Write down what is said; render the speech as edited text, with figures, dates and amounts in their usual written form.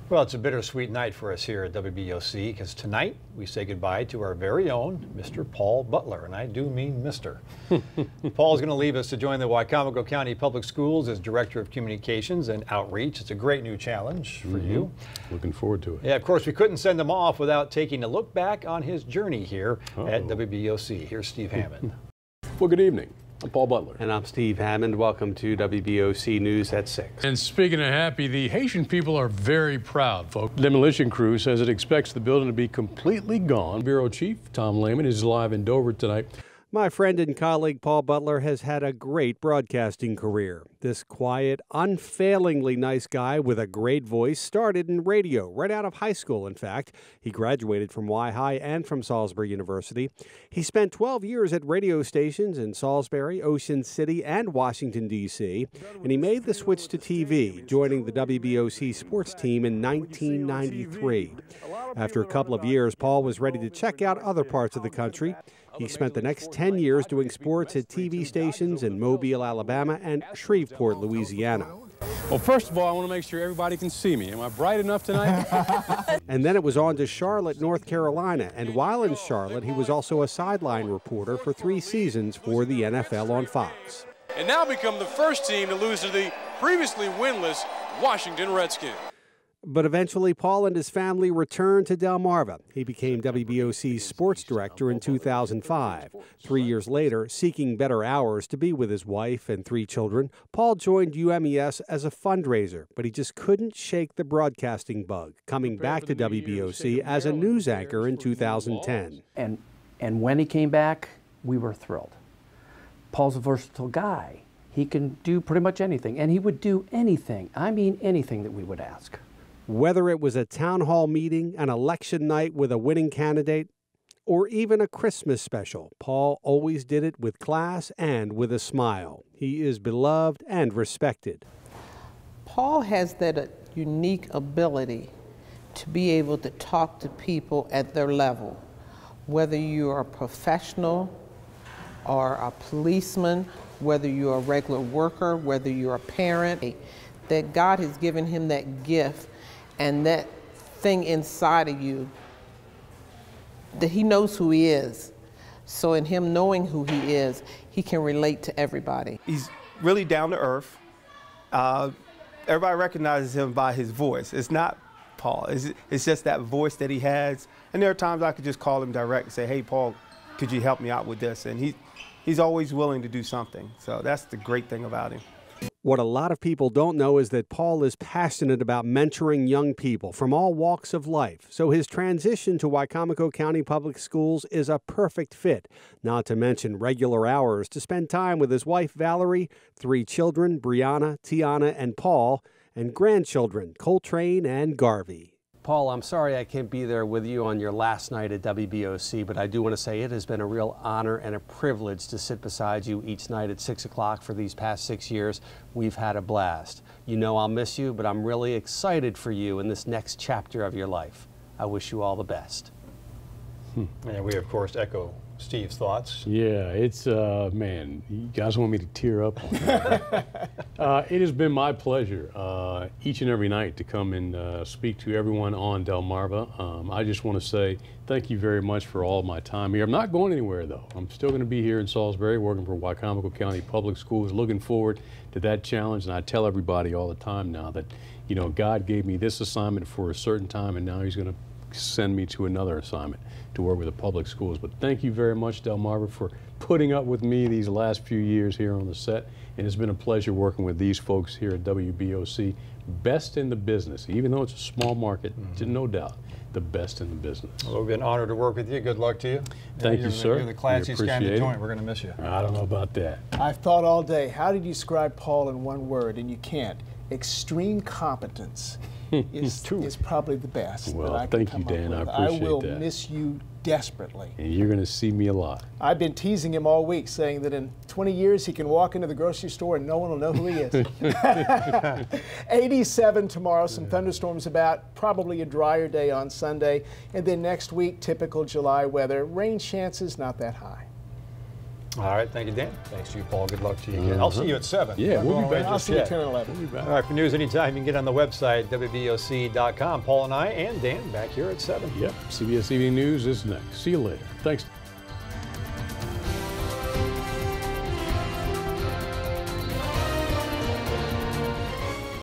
Well, it's a bittersweet night for us here at WBOC because tonight we say goodbye to our very own Mr. Paul Butler, and I do mean Mr. Paul's going to leave us to join the Wicomico County Public Schools as Director of Communications and Outreach. It's a great new challenge for you. Looking forward to it. Yeah, of course, we couldn't send him off without taking a look back on his journey here at WBOC. Here's Steve Hammond. Well, good evening. I'm Paul Butler. And I'm Steve Hammond. Welcome to WBOC News at 6. And speaking of happy, the Haitian people are very proud, folks. The demolition crew says it expects the building to be completely gone. Bureau Chief Tom Lehman is live in Dover tonight. My friend and colleague Paul Butler has had a great broadcasting career. This quiet, unfailingly nice guy with a great voice started in radio right out of high school, in fact. He graduated from Y-High and from Salisbury University. He spent 12 years at radio stations in Salisbury, Ocean City, and Washington, D.C., and he made the switch to TV, joining the WBOC sports team in 1993. After a couple of years, Paul was ready to check out other parts of the country. He spent the next 10 years doing sports at TV stations in Mobile, Alabama, and Shreveport, Louisiana. Well, first of all, I want to make sure everybody can see me. Am I bright enough tonight? And then it was on to Charlotte, North Carolina. And while in Charlotte, he was also a sideline reporter for 3 seasons for the NFL on Fox. And now become the first team to lose to the previously winless Washington Redskins. But eventually, Paul and his family returned to Delmarva. He became WBOC's sports director in 2005. 3 years later, seeking better hours to be with his wife and 3 children, Paul joined UMES as a fundraiser, but he just couldn't shake the broadcasting bug, coming back to WBOC as a news anchor in 2010. And when he came back, we were thrilled. Paul's a versatile guy. He can do pretty much anything, and he would do anything, I mean anything that we would ask. Whether it was a town hall meeting, an election night with a winning candidate, or even a Christmas special, Paul always did it with class and with a smile. He is beloved and respected. Paul has that unique ability to be able to talk to people at their level, whether you're a professional or a policeman, whether you're a regular worker, whether you're a parent, that God has given him that gift and that thing inside of you, that he knows who he is. So in him knowing who he is, he can relate to everybody. He's really down to earth. Everybody recognizes him by his voice. It's not Paul, it's just that voice that he has. And there are times I could just call him direct and say, hey, Paul, could you help me out with this? And he's always willing to do something. So that's the great thing about him. What a lot of people don't know is that Paul is passionate about mentoring young people from all walks of life. So his transition to Wicomico County Public Schools is a perfect fit, not to mention regular hours to spend time with his wife, Valerie, 3 children, Brianna, Tiana, and Paul, and grandchildren, Coltrane and Garvey. Paul, I'm sorry I can't be there with you on your last night at WBOC, but I do want to say it has been a real honor and a privilege to sit beside you each night at 6 o'clock for these past 6 years. We've had a blast. You know I'll miss you, but I'm really excited for you in this next chapter of your life. I wish you all the best. And we, of course, echo Steve's thoughts. Yeah, it's, man, you guys want me to tear up on that, right? It has been my pleasure each and every night to come and speak to everyone on Delmarva. I just want to say thank you very much for all my time here. I'm not going anywhere, though. I'm still going to be here in Salisbury working for Wicomico County Public Schools, looking forward to that challenge. And I tell everybody all the time now that, you know, God gave me this assignment for a certain time, and now he's going to send me to another assignment to work with the public schools. But thank you very much, Delmarva, for putting up with me these last few years here on the set. And it's been a pleasure working with these folks here at WBOC. Best in the business, even though it's a small market, no doubt, the best in the business. Well, we've been honored to work with you. Good luck to you. Thank you, sir. You're the classiest guy in the joint. We're going to miss you. I don't know about that. I've thought all day, how did you describe Paul in one word? And you can't. Extreme competence is probably the best. Well, that I can thank come you, Dan. up with. I appreciate that. I will miss you desperately. And you're going to see me a lot. I've been teasing him all week, saying that in 20 years he can walk into the grocery store and no one will know who he is. 87 tomorrow, some thunderstorms about, probably a drier day on Sunday. And then next week, typical July weather. Rain chances not that high. All right, thank you, Dan. Thanks to you, Paul. Good luck to you again. I'll see you at 7. Yeah, we'll be back. I'll see you at 10 and 11. We'll be back. All right, for news anytime, you can get on the website, WBOC.com. Paul and I and Dan back here at 7. Yep, CBS Evening News is next. See you later. Thanks.